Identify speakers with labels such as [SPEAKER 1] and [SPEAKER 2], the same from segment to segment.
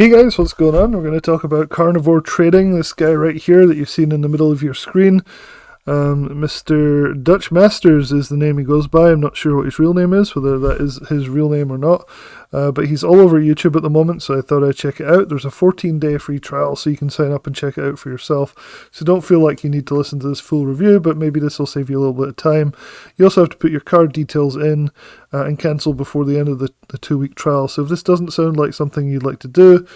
[SPEAKER 1] Hey guys, what's going on? We're going to talk about Carnivore Trading, this guy right here that you've seen in the middle of your screen. Mr. Dutch Masters is the name he goes by. I'm not sure what his real name is, whether that is his real name or not. But he's all over YouTube at the moment, so I thought I'd check it out. There's a 14-day free trial, so you can sign up and check it out for yourself. So don't feel like you need to listen to this full review, but maybe this will save you a little bit of time. You also have to put your card details in and cancel before the end of the 2-week trial. So if this doesn't sound like something you'd like to do,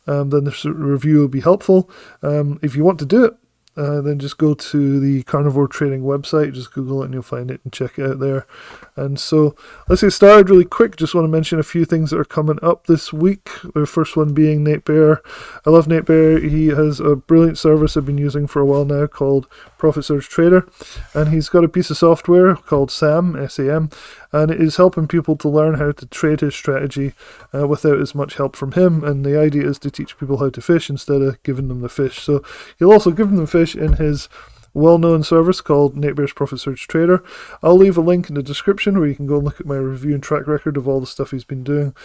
[SPEAKER 1] then this review will be helpful. If you want to do it, then just go to the Carnivore Trading website, just Google it and you'll find it and check it out there. And so let's get started really quick. Just want to mention a few things that are coming up this week. The first one being Nate Bear. I love Nate Bear. He has a brilliant service I've been using for a while now called Profit Surge Trader. And he's got a piece of software called SAM, S-A-M, and it is helping people to learn how to trade his strategy without as much help from him. And the idea is to teach people how to fish instead of giving them the fish. So he'll also give them the fish in his well-known service called Nate Bear's Profit Surge Trader. I'll leave a link in the description where you can go and look at my review and track record of all the stuff he's been doing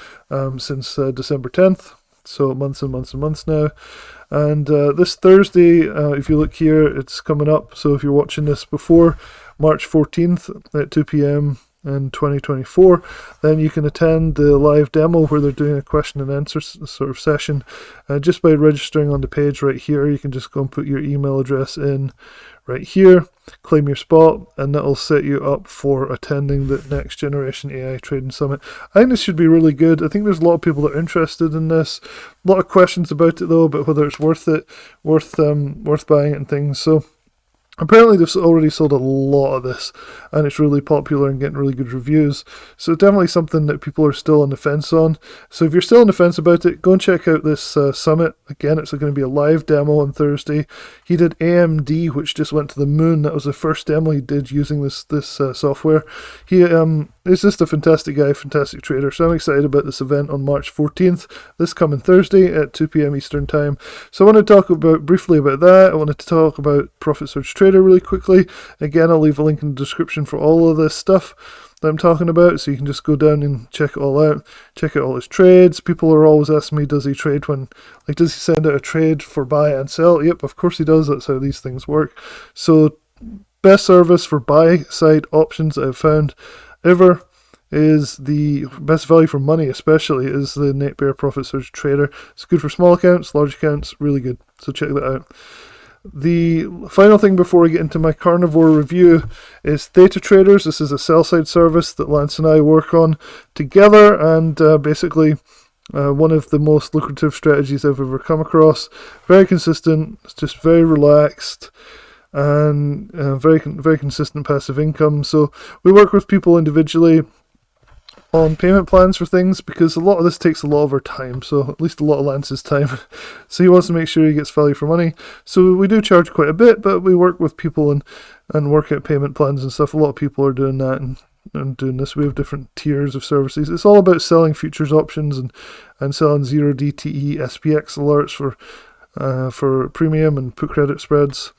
[SPEAKER 1] since December 10th. So months and months and months now. And this Thursday, if you look here, it's coming up. So if you're watching this before March 14th at 2 p.m. in 2024, then you can attend the live demo where they're doing a question and answer sort of session. Just by registering on the page right here, you can just go and put your email address in right here, claim your spot, and that'll set you up for attending the Next Generation AI Trading Summit. I think this should be really good. I think there's a lot of people that are interested in this. A lot of questions about it though, about whether it's worth it, worth buying it and things. So apparently they've already sold a lot of this, and it's really popular and getting really good reviews. So definitely something that people are still on the fence on. So if you're still on the fence about it, go and check out this summit. Again, it's going to be a live demo on Thursday. He did AMD, which just went to the moon. That was the first demo he did using this software. He is just a fantastic guy, fantastic trader. So I'm excited about this event on March 14th, this coming Thursday at 2 p.m. Eastern Time. So I want to talk briefly about that. I wanted to talk about Profit Surge Trader really quickly. Again, I'll leave a link in the description for all of this stuff that I'm talking about, so you can just go down and check it all out, check out all his trades. People are always asking me, does he trade does he send out a trade for buy and sell? Yep, of course he does. That's how these things work. So best service for buy side options I've found ever is the best value for money, especially, is the Nate Bear Profit Surge Trader. It's good for small accounts, large accounts, really good. So check that out. The final thing before I get into my carnivore review is Theta Traders. This is a sell-side service that Lance and I work on together, and basically one of the most lucrative strategies I've ever come across. Very consistent, it's just very relaxed, and very consistent passive income. So we work with people individually on payment plans for things, because a lot of this takes a lot of our time, so at least a lot of Lance's time. So he wants to make sure he gets value for money. So we do charge quite a bit, but we work with people and work out payment plans and stuff. A lot of people are doing that and doing this. We have different tiers of services. It's all about selling futures options and selling 0 DTE SPX alerts for premium and put credit spreads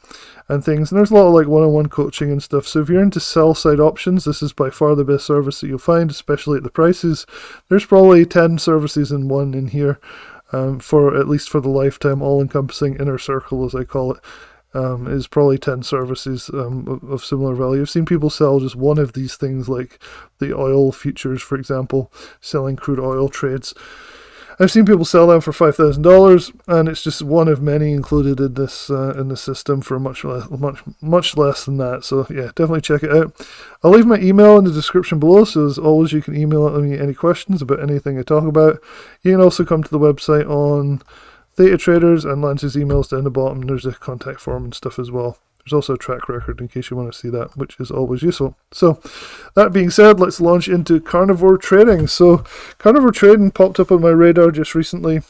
[SPEAKER 1] and things. And there's a lot of one-on-one coaching and stuff. So if you're into sell-side options, this is by far the best service that you'll find, especially at the prices. There's probably 10 services in one in here, for at least for the lifetime, all-encompassing inner circle, as I call it, is probably 10 services of similar value. I've seen people sell just one of these things, like the oil futures, for example, selling crude oil trades. I've seen people sell them for $5,000, and it's just one of many included in this in the system for much less than that. So yeah, definitely check it out. I'll leave my email in the description below, so as always you can email me any questions about anything I talk about. You can also come to the website on Theta Traders, and Lance's email's down the bottom. There's a contact form and stuff as well. There's also a track record in case you want to see that, which is always useful. So that being said, let's launch into Carnivore Trading. So Carnivore Trading popped up on my radar just recently.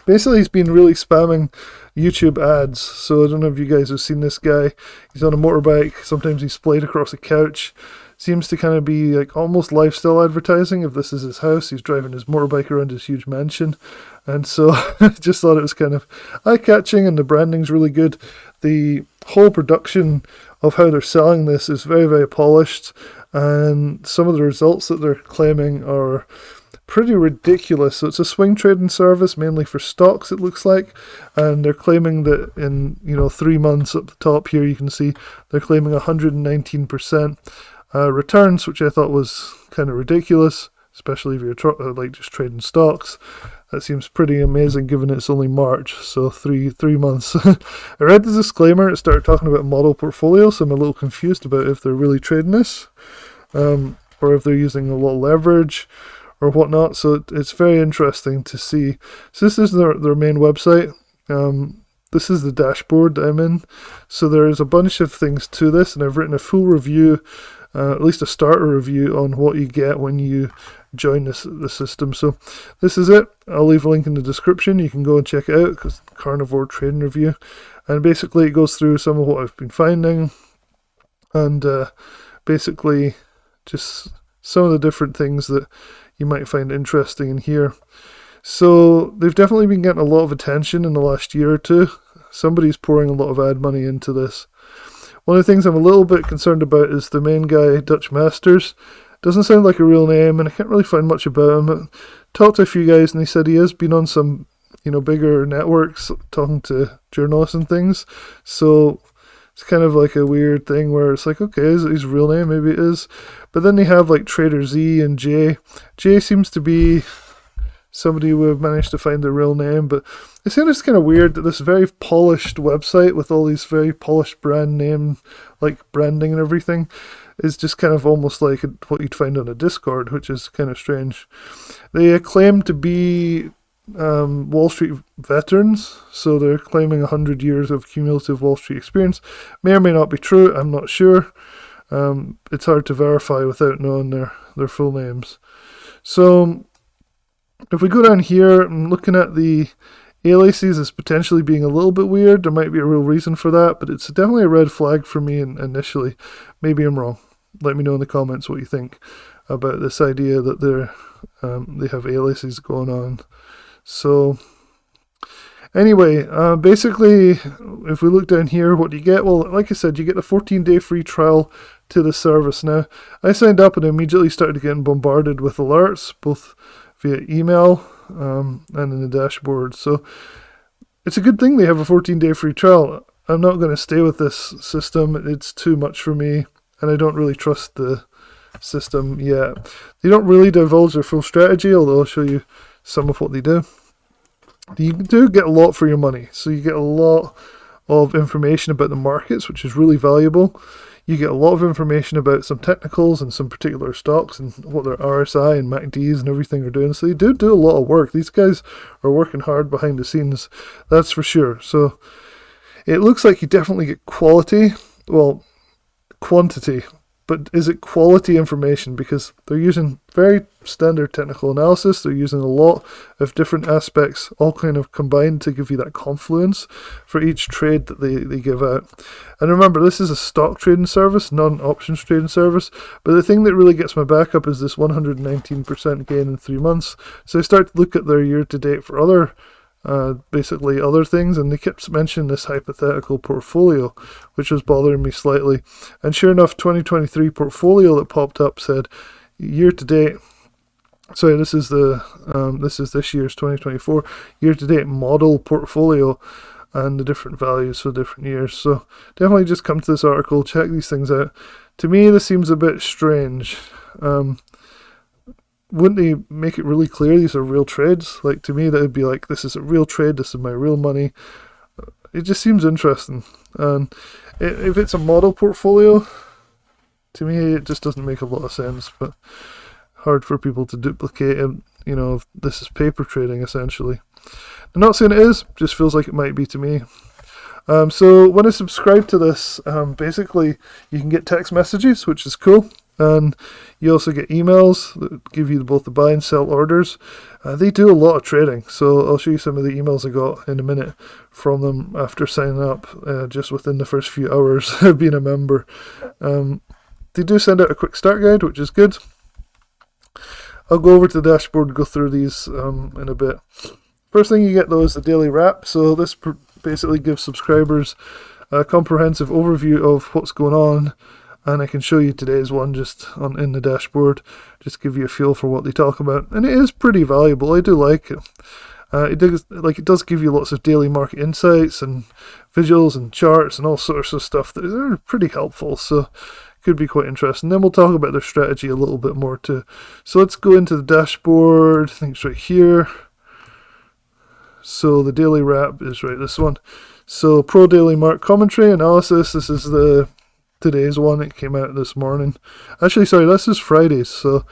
[SPEAKER 1] Basically, he's been really spamming YouTube ads. So I don't know if you guys have seen this guy. He's on a motorbike. Sometimes he's splayed across a couch. Seems to kind of be like almost lifestyle advertising. If this is his house, he's driving his motorbike around his huge mansion. And so I just thought it was kind of eye-catching, and the branding's really good. The whole production of how they're selling this is very, very polished, and some of the results that they're claiming are pretty ridiculous. So it's a swing trading service mainly for stocks, it looks like, and they're claiming that in 3 months, at the top here you can see they're claiming 119% returns, which I thought was kind of ridiculous, especially if you're like just trading stocks. That seems pretty amazing given it's only March, so three months. I read the disclaimer, it started talking about model portfolio, so I'm a little confused about if they're really trading this, or if they're using a lot of leverage or whatnot. So it's very interesting to see. So this is their main website. This is the dashboard that I'm in. So there's a bunch of things to this, and I've written a full review, at least a starter review, on what you get when you join the system. So this is it. I'll leave a link in the description. You can go and check it out, because Carnivore Trading Review. And basically it goes through some of what I've been finding, and basically just some of the different things that you might find interesting in here. So they've definitely been getting a lot of attention in the last year or two. Somebody's pouring a lot of ad money into this. One of the things I'm a little bit concerned about is the main guy, Dutch Masters. Doesn't sound like a real name, and I can't really find much about him. I talked to a few guys, and they said he has been on some, bigger networks talking to journalists and things. So it's kind of like a weird thing where it's like, okay, is it his real name? Maybe it is. But then they have like Trader Z and Jay. Jay seems to be somebody who have managed to find their real name, but I think it's kind of weird that this very polished website with all these very polished brand name, like branding and everything, is just kind of almost like what you'd find on a Discord, which is kind of strange. They claim to be Wall Street veterans, so they're claiming 100 years of cumulative Wall Street experience. May or may not be true, I'm not sure. It's hard to verify without knowing their full names. So if we go down here, I'm looking at the aliases as potentially being a little bit weird. There might be a real reason for that, but it's definitely a red flag for me initially. Maybe I'm wrong. Let me know in the comments what you think about this idea that they have aliases going on. So anyway, basically, if we look down here, what do you get? Well, like I said, you get a 14-day free trial to the service. Now, I signed up and immediately started getting bombarded with alerts, both via email and in the dashboard. So it's a good thing they have a 14-day free trial. I'm not going to stay with this system. It's too much for me, and I don't really trust the system yet. They don't really divulge their full strategy, although I'll show you some of what they do. You do get a lot for your money. So you get a lot of information about the markets, which is really valuable. You get a lot of information about some technicals and some particular stocks and what their RSI and MACDs and everything are doing. So they do a lot of work. These guys are working hard behind the scenes, that's for sure. So it looks like you definitely get quality, well, quantity. But is it quality information? Because they're using very standard technical analysis. They're using a lot of different aspects, all kind of combined to give you that confluence for each trade that they give out. And remember, this is a stock trading service, not an options trading service. But the thing that really gets my back up is this 119% gain in 3 months. So I start to look at their year-to-date for other basically other things, and they kept mentioning this hypothetical portfolio, which was bothering me slightly. And sure enough, 2023 portfolio that popped up said year to date. Sorry, this is this year's 2024 year to date model portfolio, and the different values for different years. So definitely just come to this article, check these things out. To me, this seems a bit strange. Wouldn't they make it really clear these are real trades? Like, to me, that would be like, this is a real trade, this is my real money. It just seems interesting. And if it's a model portfolio, to me, it just doesn't make a lot of sense. But hard for people to duplicate it. If this is paper trading, essentially. I'm not saying it is, just feels like it might be to me. So when I subscribe to this, basically, you can get text messages, which is cool. And you also get emails that give you both the buy and sell orders. They do a lot of trading, so I'll show you some of the emails I got in a minute from them after signing up, just within the first few hours of being a member. They do send out a quick start guide, which is good. I'll go over to the dashboard and go through these in a bit. First thing you get, though, is the daily wrap. So this basically gives subscribers a comprehensive overview of what's going on And I can show you today's one just in the dashboard, just give you a feel for what they talk about. And it is pretty valuable. I do like it. It does give you lots of daily market insights and visuals and charts and all sorts of stuff that are pretty helpful. So could be quite interesting. Then we'll talk about their strategy a little bit more too. So let's go into the dashboard. I think it's right here. So the daily wrap is right this one. So pro daily market commentary analysis. This is today's one. It came out this morning. Actually, sorry, this is Friday's. So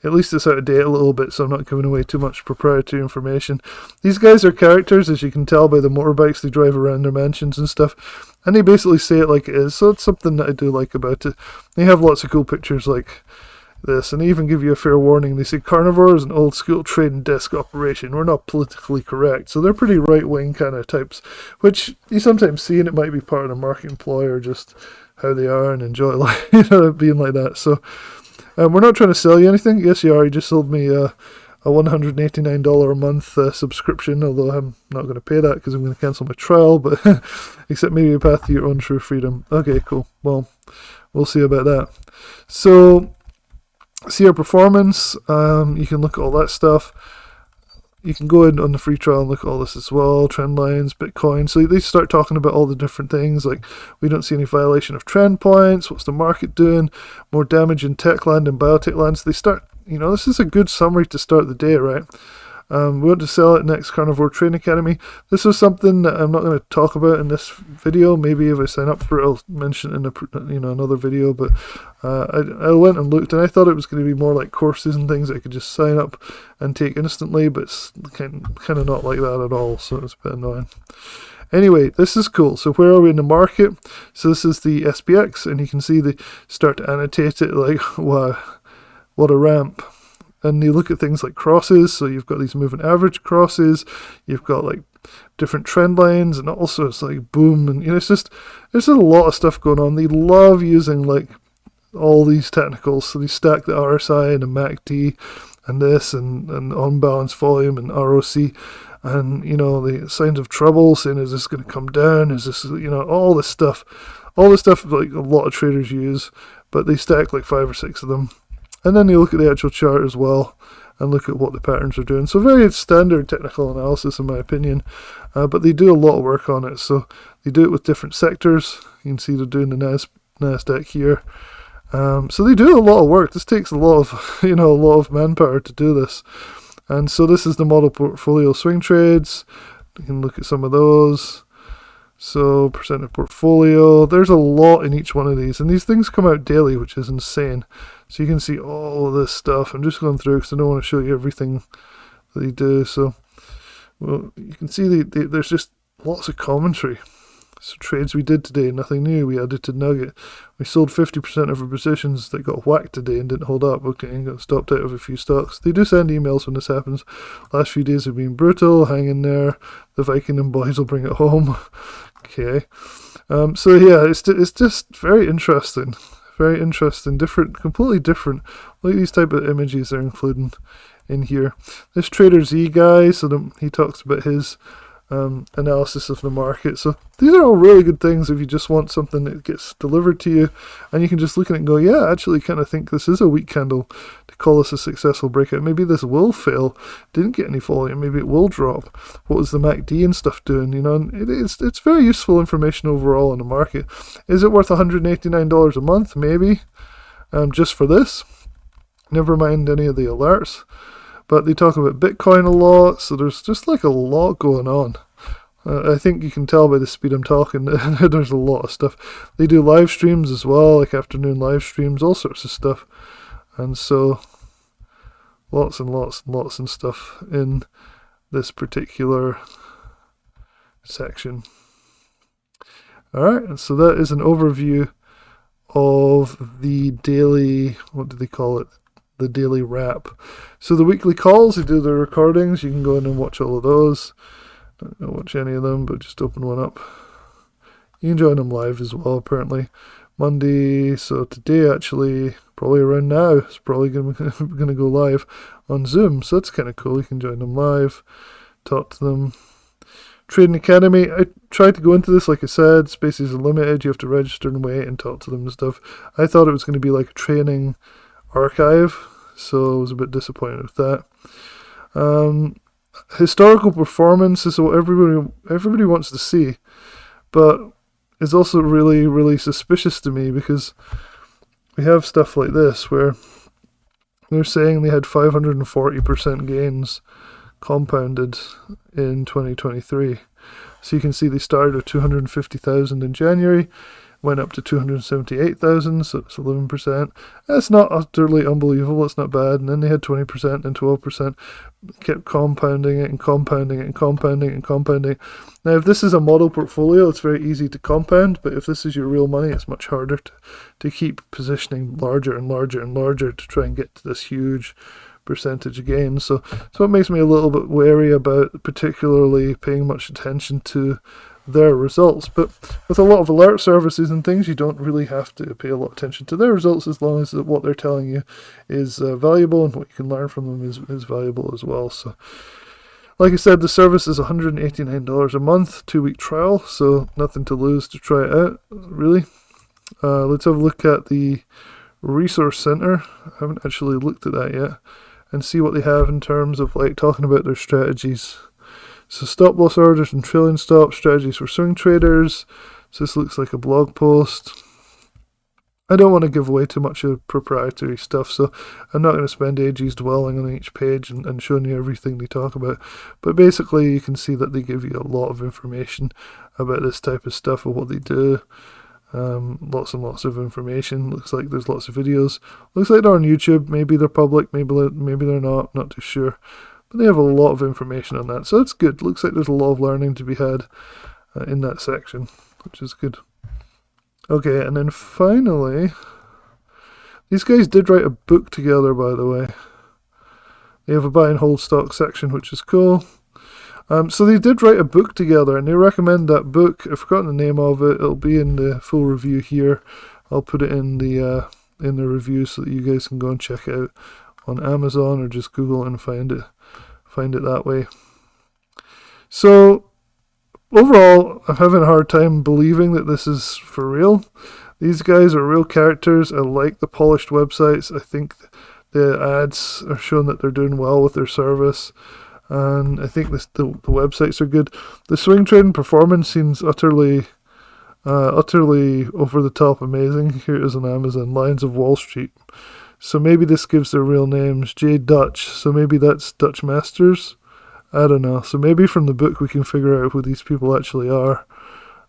[SPEAKER 1] at least it's out of date a little bit, so I'm not giving away too much proprietary information. These guys are characters, as you can tell by the motorbikes they drive around their mansions and stuff. And they basically say it like it is, so it's something that I do like about it. They have lots of cool pictures like this, and they even give you a fair warning. They say Carnivore is an old school trading desk operation. We're not politically correct. So they're pretty right-wing kind of types, which you sometimes see, and it might be part of the market ploy or just how they are and enjoy life, being like that. So we're not trying to sell you anything. Yes, you are. You just sold me a $189 a month subscription, although I'm not going to pay that because I'm going to cancel my trial, but except maybe a path to your own true freedom. Okay, cool. Well, we'll see about that. So, see our performance. You can look at all that stuff. You can go in on the free trial and look at all this as well. Trend lines, Bitcoin. So they start talking about all the different things, like we don't see any violation of trend points. What's the market doing? More damage in tech land and biotech land. So they start, this is a good summary to start the day, right? We want to sell it next Carnivore Trading Academy. This is something that I'm not going to talk about in this video. Maybe if I sign up for it, I'll mention it in another video. But I went and looked, and I thought it was going to be more like courses and things I could just sign up and take instantly. But it's kind of not like that at all. So it's a bit annoying. Anyway, this is cool. So where are we in the market? So this is the SPX, and you can see they start to annotate it like, wow, what a ramp. And you look at things like crosses, so you've got these moving average crosses, you've got like different trend lines, and also it's like boom, and it's just, there's a lot of stuff going on. They love using like all these technicals, so they stack the RSI and the MACD and this and unbalanced volume and ROC, and the signs of trouble, saying is this going to come down, is this, all this stuff like a lot of traders use, but they stack like 5 or 6 of them. And then you look at the actual chart as well and look at what the patterns are doing. So very standard technical analysis in my opinion, but they do a lot of work on it. So they do it with different sectors. You can see they're doing the NASDAQ here. So they do a lot of work. This takes a lot of, a lot of manpower to do this. And so this is the model portfolio swing trades. You can look at some of those. So percent of portfolio, there's a lot in each one of these, and these things come out daily, which is insane. So you can see all of this stuff. I'm just going through because I don't want to show you everything that they do. So, well, you can see there's just lots of commentary. So trades we did today, nothing new. We added to Nugget. We sold 50% of our positions that got whacked today and didn't hold up. Okay, and got stopped out of a few stocks. They do send emails when this happens. Last few days have been brutal. Hang in there. The Viking and boys will bring it home. Okay. So yeah, it's just very interesting. Very interesting. Different, completely different. Like these type of images they're including in here. This Trader Z guy, so he talks about his analysis of the market. So these are all really good things if you just want something that gets delivered to you, and you can just look at it and go, yeah, I actually kind of think this is a weak candle to call this a successful breakout. Maybe this will fail, didn't get any volume, maybe it will drop. What was the MACD and stuff doing? And it's very useful information overall in the market. Is it worth $189 a month? Maybe, just for this. Never mind any of the alerts. But they talk about Bitcoin a lot, so there's just like a lot going on. I think you can tell by the speed I'm talking, there's a lot of stuff. They do live streams as well, like afternoon live streams, all sorts of stuff. And so, lots and lots and lots of stuff in this particular section. Alright, so that is an overview of the daily, what do they call it? The daily wrap. So the weekly calls, they do the recordings. You can go in and watch all of those. Don't watch any of them, but just open one up. You can join them live as well, apparently. Monday, so today actually, probably around now, it's probably going to go live on Zoom. So that's kind of cool. You can join them live, talk to them. Trading Academy, I tried to go into this, like I said, spaces are limited, you have to register and wait and talk to them and stuff. I thought it was going to be like a training archive, so I was a bit disappointed with that. Historical performance is what everybody wants to see, but it's also really, really suspicious to me, because we have stuff like this where they're saying they had 540% gains compounded in 2023. So you can see they started at 250,000 in January, went up to 278,000, so it's 11%. That's not utterly unbelievable, it's not bad. And then they had 20% and 12%, kept compounding it and compounding it and compounding it and compounding it. Now, if this is a model portfolio, it's very easy to compound, but if this is your real money, it's much harder to keep positioning larger and larger and larger to try and get to this huge percentage gain. So it makes me a little bit wary about particularly paying much attention to their results. But with a lot of alert services and things, you don't really have to pay a lot of attention to their results, as long as what they're telling you is valuable, and what you can learn from them is valuable as well. So like I said, the service is $189 a month, 2-week trial, so nothing to lose to try it out, really. Let's have a look at the Resource Center. I haven't actually looked at that yet, and see what they have in terms of like talking about their strategies. So stop loss orders and trailing stop strategies for swing traders. So this looks like a blog post. I don't want to give away too much of proprietary stuff, so I'm not going to spend ages dwelling on each page and showing you everything they talk about. But basically you can see that they give you a lot of information about this type of stuff, of what they do. Lots and lots of information. Looks like there's lots of videos. Looks like they're on YouTube. Maybe they're public, maybe they're not too sure. But they have a lot of information on that, so it's good. Looks like there's a lot of learning to be had in that section, which is good. Okay, and then finally, these guys did write a book together, by the way. They have a buy and hold stock section, which is cool. So they did write a book together, and they recommend that book. I've forgotten the name of it. It'll be in the full review here. I'll put it in the review so that you guys can go and check it out on Amazon, or just Google it and find it that way. So overall, I'm having a hard time believing that this is for real. These guys are real characters. I like the polished websites. I think the ads are showing that they're doing well with their service. And I think the websites are good. The swing trading performance seems utterly over the top amazing. Here it is on Amazon. Lions of Wall Street. So maybe this gives their real names. J. Dutch. So maybe that's Dutch Masters. I don't know. So maybe from the book we can figure out who these people actually are,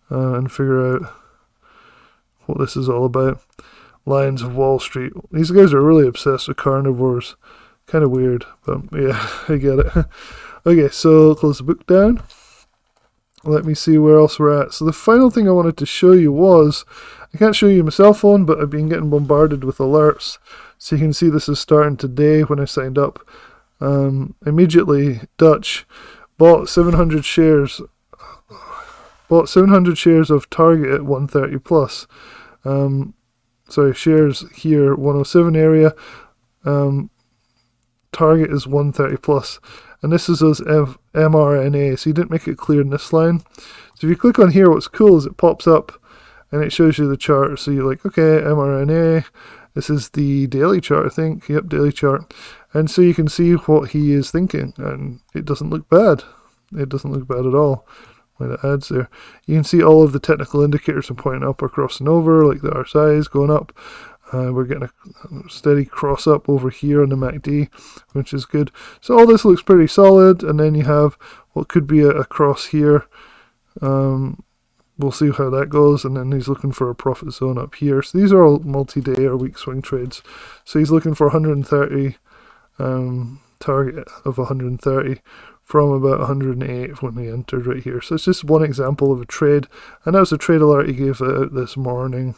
[SPEAKER 1] and figure out what this is all about. Lions of Wall Street. These guys are really obsessed with carnivores. Kind of weird, but yeah, I get it. Okay, so close the book down. Let me see where else we're at. So the final thing I wanted to show you was, I can't show you my cell phone, but I've been getting bombarded with alerts. So you can see this is starting today when I signed up. Immediately, Dutch bought 700 shares. Bought 700 shares of Target at 130 plus. Shares here 107 area. Target is 130 plus, and this is as mRNA, so you didn't make it clear in this line. So if you click on here, what's cool is it pops up and it shows you the chart. So you're like, okay, mRNA, this is the daily chart, I think. Yep, daily chart. And so you can see what he is thinking, and it doesn't look bad. It doesn't look bad at all. Why the ads there. You can see all of the technical indicators are pointing up or crossing over, like the RSI is going up. We're getting a steady cross up over here on the MACD, which is good. So all this looks pretty solid, and then you have what could be a cross here. We'll see how that goes, and then he's looking for a profit zone up here. So these are all multi-day or week swing trades. So he's looking for 130, target of 130 from about 108 when he entered right here. So it's just one example of a trade, and that was a trade alert he gave out this morning,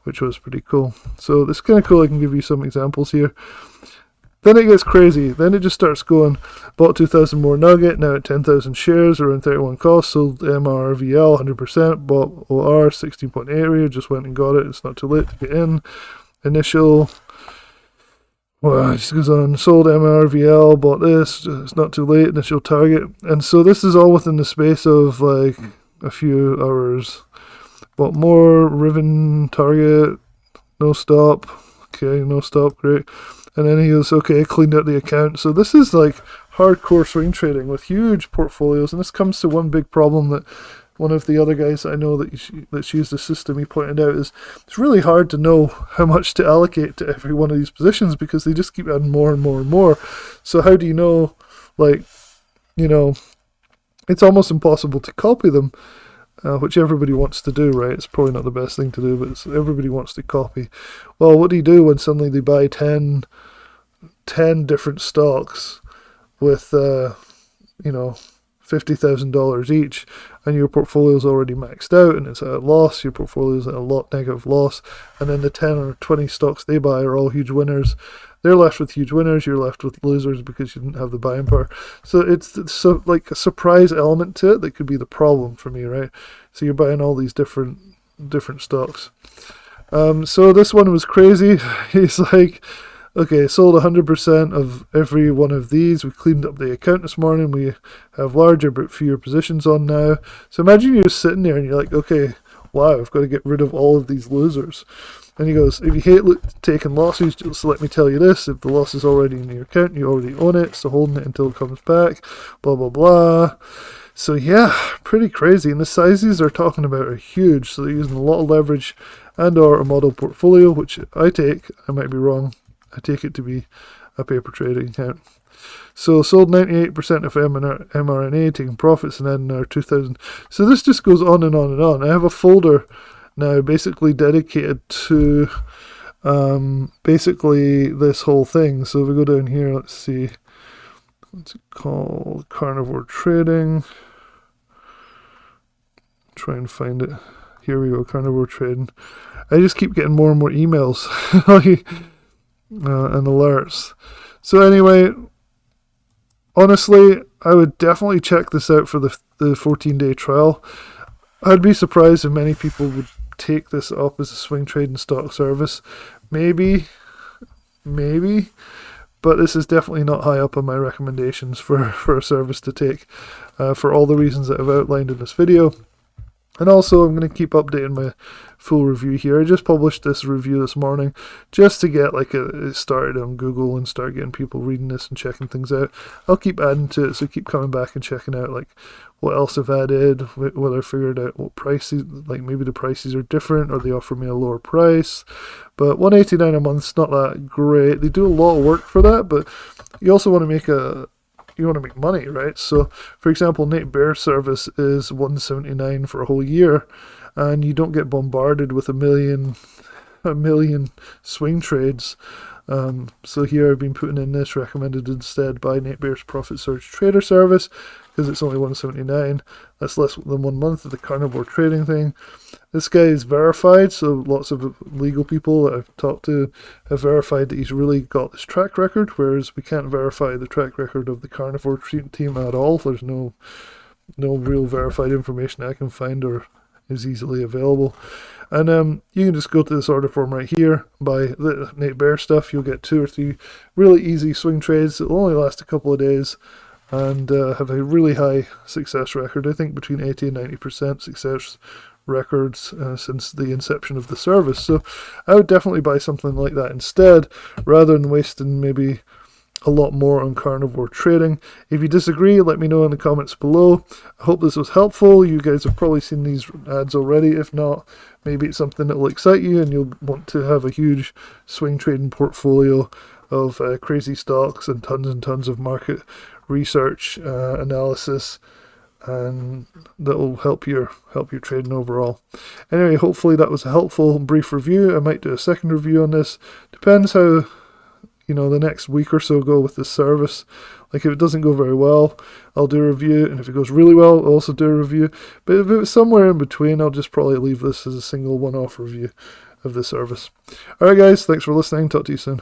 [SPEAKER 1] which was pretty cool. So it's kind of cool. I can give you some examples here. Then it gets crazy. Then it just starts going. Bought 2,000 more Nugget, now at 10,000 shares, around 31 costs. Sold MRVL 100%. Bought OR 16.8 area, just went and got it. It's not too late to get in. Initial Well, it just goes on, sold MRVL, bought this, it's not too late, initial target. And so this is all within the space of like a few hours. Bought more, Riven target, no stop. Okay, no stop, great. And then he goes, okay, cleaned out the account. So this is like hardcore swing trading with huge portfolios. And this comes to one big problem that one of the other guys I know that's used the system, he pointed out, is it's really hard to know how much to allocate to every one of these positions because they just keep adding more and more and more. So how do you know, like, you know, it's almost impossible to copy them, which everybody wants to do, right? It's probably not the best thing to do, but everybody wants to copy. Well, what do you do when suddenly they buy 10 different stocks with, you know, $50,000 each, and your portfolio's already maxed out and it's at a loss, your portfolio's at a negative loss, and then the 10 or 20 stocks they buy are all huge winners. They're left with huge winners, you're left with losers because you didn't have the buying power. So it's so like a surprise element to it that could be the problem for me, right? So you're buying all these different stocks. So this one was crazy. He's like, okay, sold 100% of every one of these. We cleaned up the account this morning. We have larger but fewer positions on now. So imagine you're sitting there and you're like, okay, wow, I've got to get rid of all of these losers. And he goes, if you hate taking losses, just let me tell you this. If the loss is already in your account, you already own it, so holding it until it comes back, blah, blah, blah. So yeah, pretty crazy. And the sizes they're talking about are huge. So they're using a lot of leverage and or a model portfolio, which I might be wrong, I take it to be a paper trading account. So sold 98% of mRNA, taking profits, and adding our 2,000. So this just goes on and on and on. I have a folder now basically dedicated to basically this whole thing. So if we go down here, let's see, what's it called? Carnivore Trading. Try and find it. Here we go, Carnivore Trading. I just keep getting more and more emails and alerts. So anyway, honestly, I would definitely check this out for the 14-day trial. I'd be surprised if many people would take this up as a swing trading stock service. Maybe, but this is definitely not high up on my recommendations for a service to take for all the reasons that I've outlined in this video. And also, I'm going to keep updating my full review here. I just published this review this morning just to get like it started on Google and start getting people reading this and checking things out. I'll keep adding to it, so keep coming back and checking out like what else I've added, whether I figured out what prices, like maybe the prices are different or they offer me a lower price. But $189 a month's not that great. They do a lot of work for that, but you also want to make money, right? So, for example, Nate Bear's service is $179 for a whole year, and you don't get bombarded with a million swing trades. So here I've been putting in this recommended instead by Nate Bear's Profit Surge Trader service because it's only $179. That's less than 1 month of the Carnivore Trading thing. This guy is verified, so lots of legal people that I've talked to have verified that he's really got this track record, whereas we can't verify the track record of the Carnivore team at all. There's no real verified information I can find or is easily available. And you can just go to this order form right here, buy the Nate Bear stuff. You'll get 2 or 3 really easy swing trades that will only last a couple of days and have a really high success record. I think between 80 and 90% success records since the inception of the service. So I would definitely buy something like that instead, rather than wasting maybe a lot more on Carnivore Trading. If you disagree, let me know in the comments below. I hope this was helpful. You guys have probably seen these ads already. If not, maybe it's something that will excite you and you'll want to have a huge swing trading portfolio of crazy stocks and tons of market research analysis, and that will help your trading overall. Anyway, hopefully that was a helpful brief review. I might do a second review on this. Depends how the next week or so go with this service. Like if it doesn't go very well, I'll do a review, and if it goes really well, I'll also do a review. But if it's somewhere in between, I'll just probably leave this as a single one-off review of the service. Alright guys, thanks for listening. Talk to you soon.